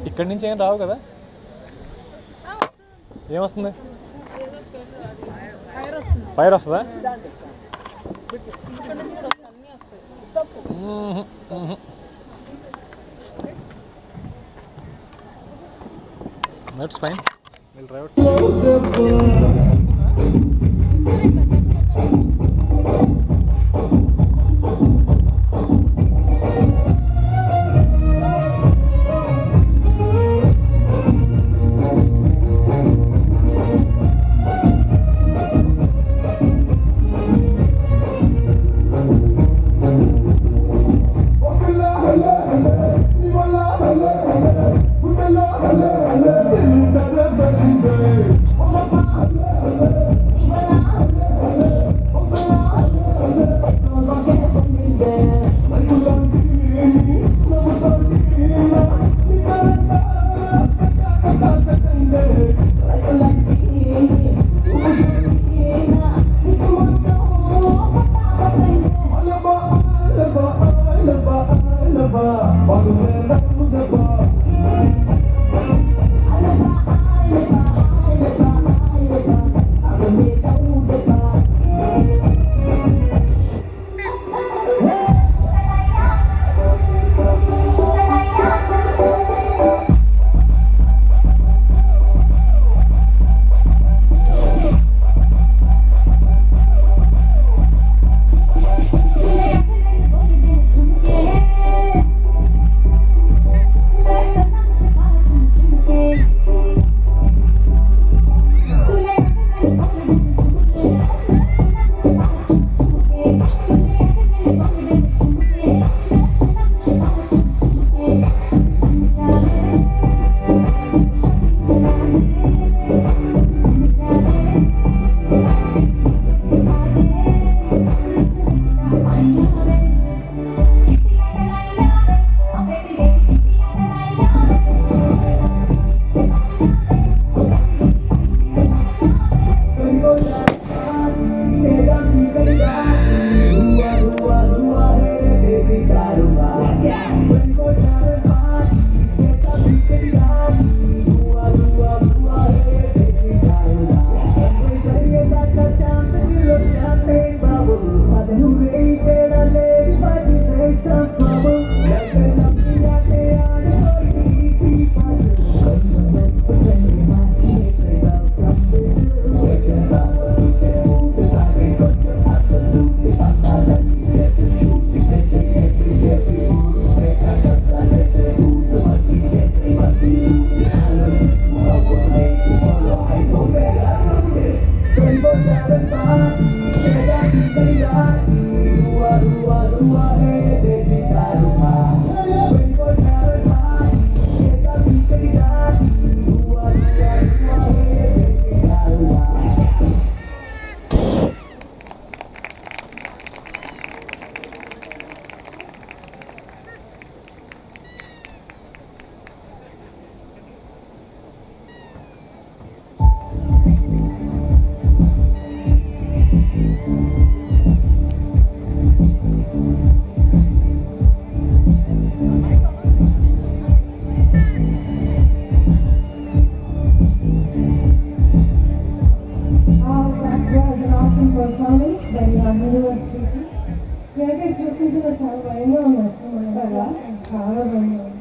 ఇక్కడి నుంచి ఏం రావు కదా? ఏమొస్తుంది? ఫైర్ వస్తుందా? That's fine. We'll drive it.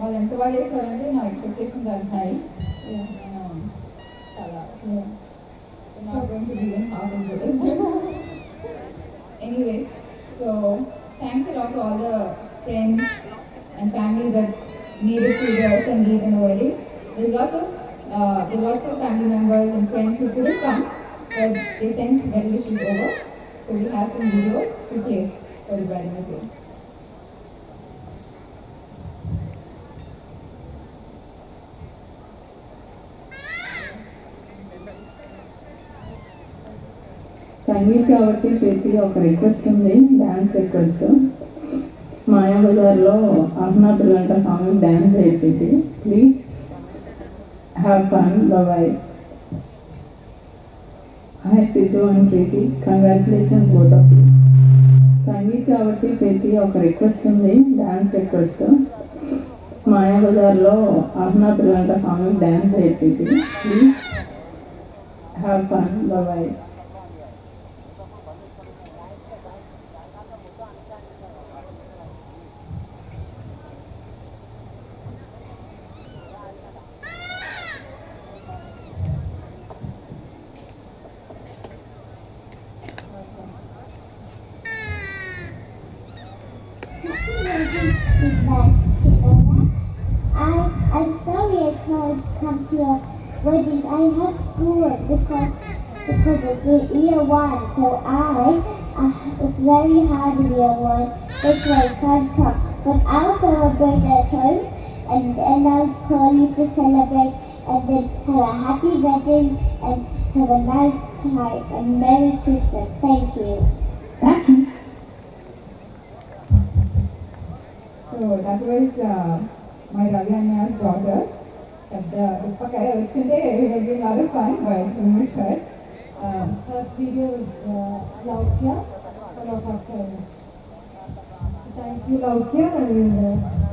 వాళ్ళు ఎంత బాగా చేస్తారంటే నా expectations are high. Anyway, so thanks a lot to all the friends and family that needed to do and lead in the wedding. There's lots of family members and friends who couldn't come, but they sent well wishes over. So we have some videos to play for the bride and the groom. Sangeet కాబట్టి ప్రతి ఒక request ఉంది, dance request. మాయాబజార్లో అహ్నాతులంట song dance అయిపోయింది. Please have fun. Bye. Hi Situ and Preeti, congratulations both of you. Sangeet కాబట్టి ప్రతి ఒక రిక్వెస్ట్ ఉంది, డ్యాన్స్ రిక్వెస్ట్. మాయాబజార్లో ఆహ్నా పిల్లంట సాంగ్ డ్యాన్స్ చేయింది. Please have fun. Bye. I'm sorry I can't come to your wedding. I have school because it's the year one. So it's very hard in year one. That's why I can't come. But I'll celebrate at home and I'll call you to celebrate and then have a happy wedding and have a nice time and Merry Christmas. Thank you. Thank you. So that was my Ravi Anya's daughter. At the Uppakaya today it will be a lot of fun, but we miss her. First video is Laukya, one of our friends. Thank you, Laukya and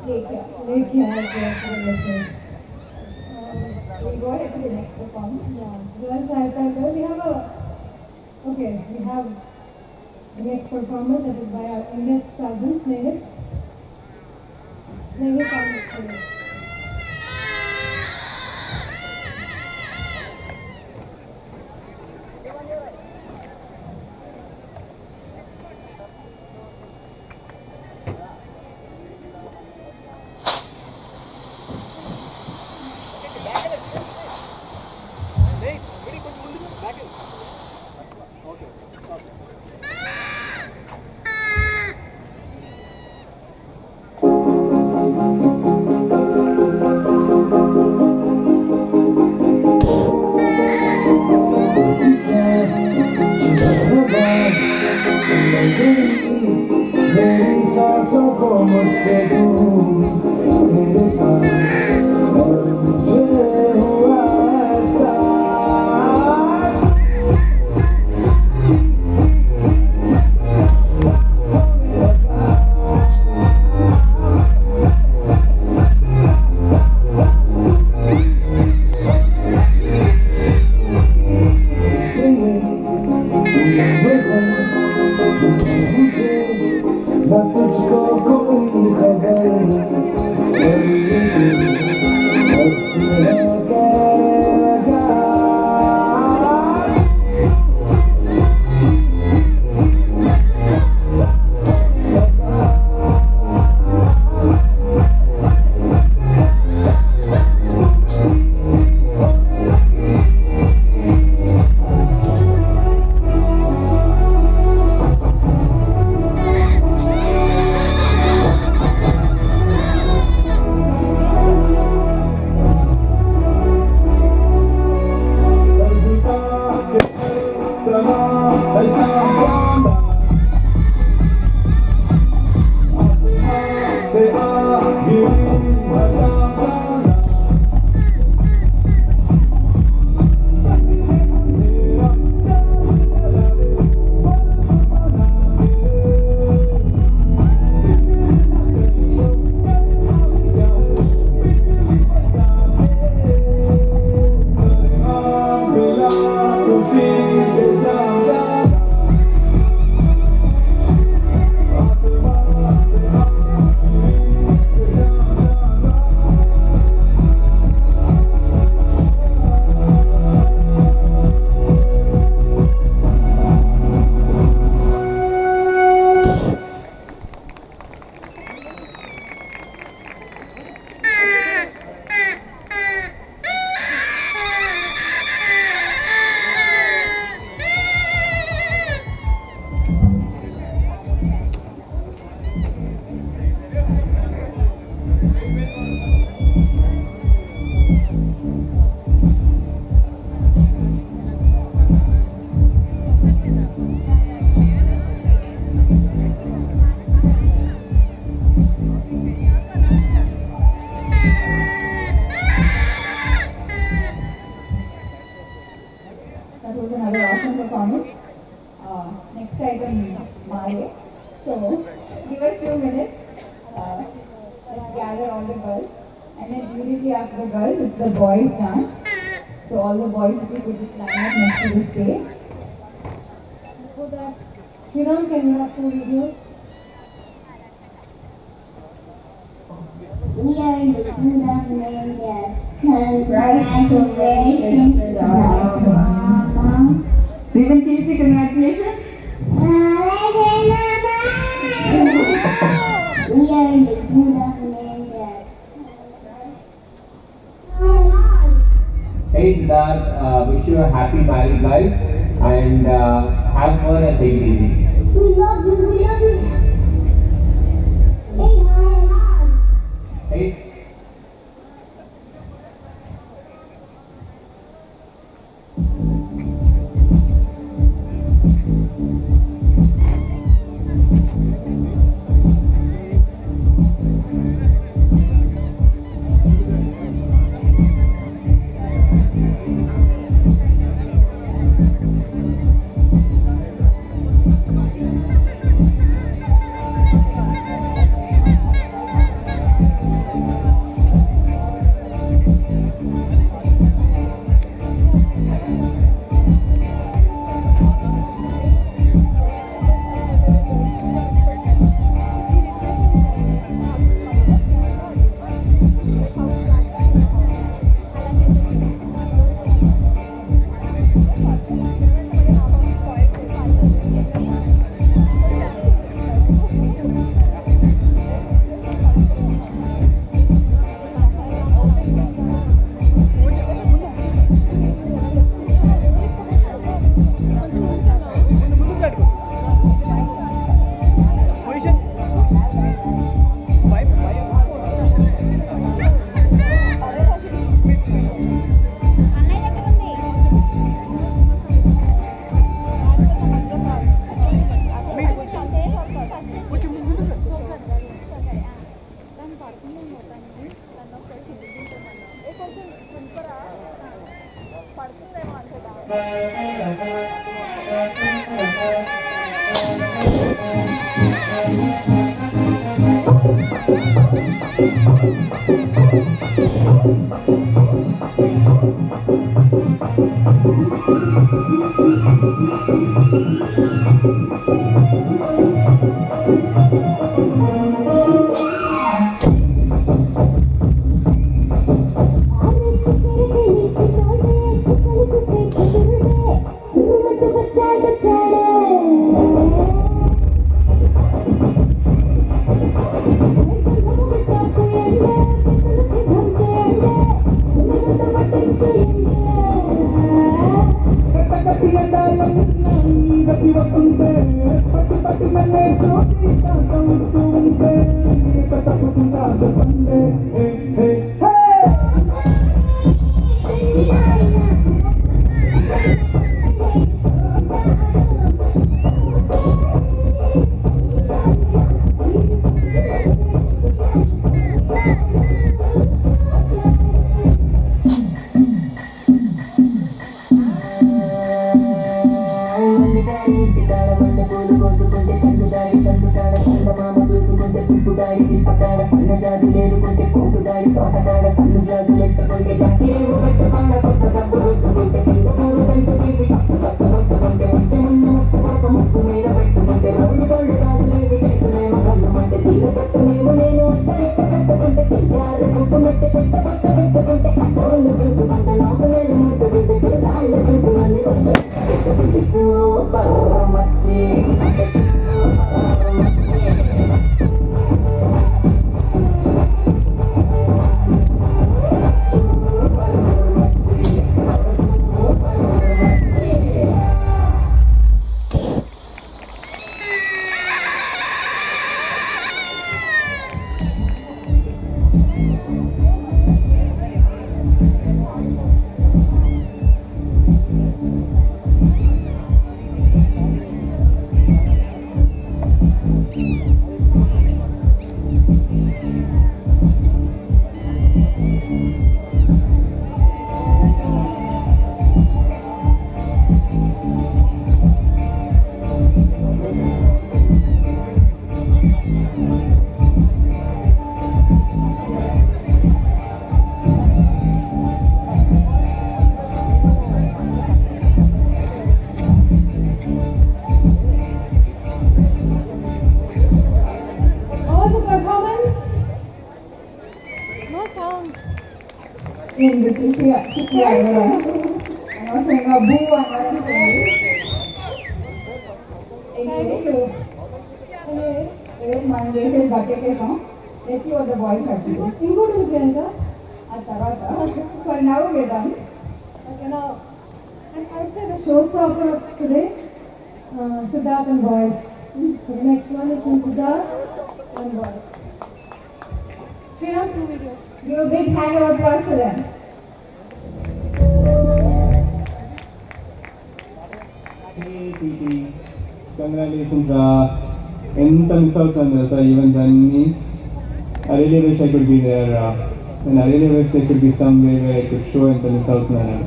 Lekya for the wishes. We'll go ahead to the next performance. Yeah, girls I thought we have the next performance that is by our youngest cousin Snehit. Snehit on the stage. next item Mare. So give us 2 minutes. Let's gather all the girls. And then immediately after the girls, it's the boys dance. So all the boys, if you could just line up next to the stage. Before that, Kiran, can you have 2 videos? We are in the School of Ninjas. Congratulations, Mama. Even Casey, congratulations. We are in the School of Ninjas. Hey Siddharth, wish you a happy married life and have fun and take it easy. We love you, we love you. Hey, hi. Hey. నేను చిట్టి అడగడం అనవసరంగా బూ అన్నారనుకోండి. మనం చేసేది బట్టెకేసాం. Let's see what the boys are doing. ఇంకోటి ఉంది ప్రియాంక. ఆ తర్వాత for now we're done. Okay, now I would say the showstopper of today, Siddharth and boys. So the next one is from Siddharth and boys. Sriram, 2 videos. Give a big hand of applause to them. Congratulations, ఎంత miss అవుతుంది తెలుసా events అన్నీ. I really wish I could be there and I really wish there could be some way where I could show ఎంత miss అవుతున్నాను.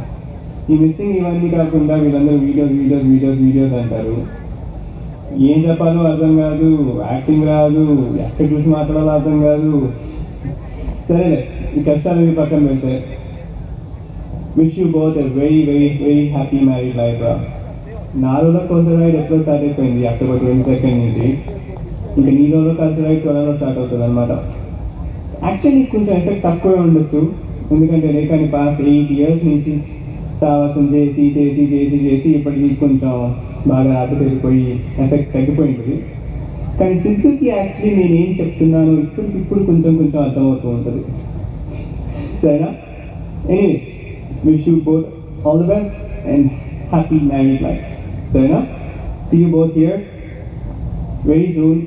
ఈ missing ఇవన్నీ కాకుండా వీళ్ళందరూ వీడియోస్ అంటారు. ఏం చెప్పాలో అర్థం కాదు, యాక్టింగ్ రాదు, ఎక్కడ చూసి మాట్లాడాలో అర్థం కాదు. సరేలే, ఈ కష్టాలన్నీ పక్కన పెడితే wish you both a very very very happy married life. నా రోజులో కోసం రైడ్ ఎప్పుడో స్టార్ట్ అయిపోయింది అక్టోబర్ 22 నుంచి. ఇంకా నీ రోజులో కలిసి రైడ్ త్వరలో స్టార్ట్ అవుతుంది అనమాట. యాక్చువల్లీ కొంచెం ఎఫెక్ట్ తక్కువే ఉండొచ్చు, ఎందుకంటే రేఖని పాస్ట్ 8 years నుంచి సావాసం చేసి ఇప్పటికీ కొంచెం బాగా రాక తెలిపోయి ఎఫెక్ట్ తగ్గిపోయింది. కానీ సిద్ధుకి యాక్చువల్లీ నేనేం చెప్తున్నాను ఇప్పుడు కొంచెం అర్థమవుతూ ఉంటుంది. సరేనా? Anyways, wish you both all the best and happy married life. సరేనా? See you both here very soon.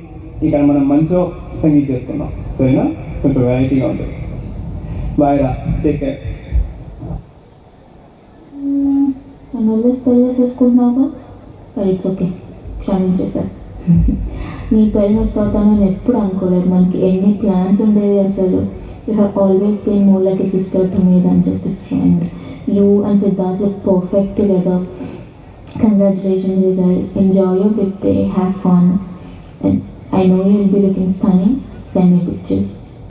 ఇక్కడ మనం మంచో సంగీతం చేస్తున్నాం. సరేనా? కొంచెం వెరైటీగా ఉంటుంది. బాయ్ రా, టేక్ కేర్. నన్ను వదిలేసి పెళ్లి చేసుకుంటున్నావుగా, బట్ ఇట్స్ ఓకే, క్షమించేశాను. నీ పెళ్లి మిస్ అవుతానని ఎప్పుడు అనుకోలేదు. మనకి ఎన్ని ప్లాన్స్ ఉండేవి అసలు. You have always been more like a sister to me than just a friend. You and Siddharth look perfect together. Congratulations, you guys. Enjoy your big day, have fun, and I know you'll be looking stunning. Send me pictures.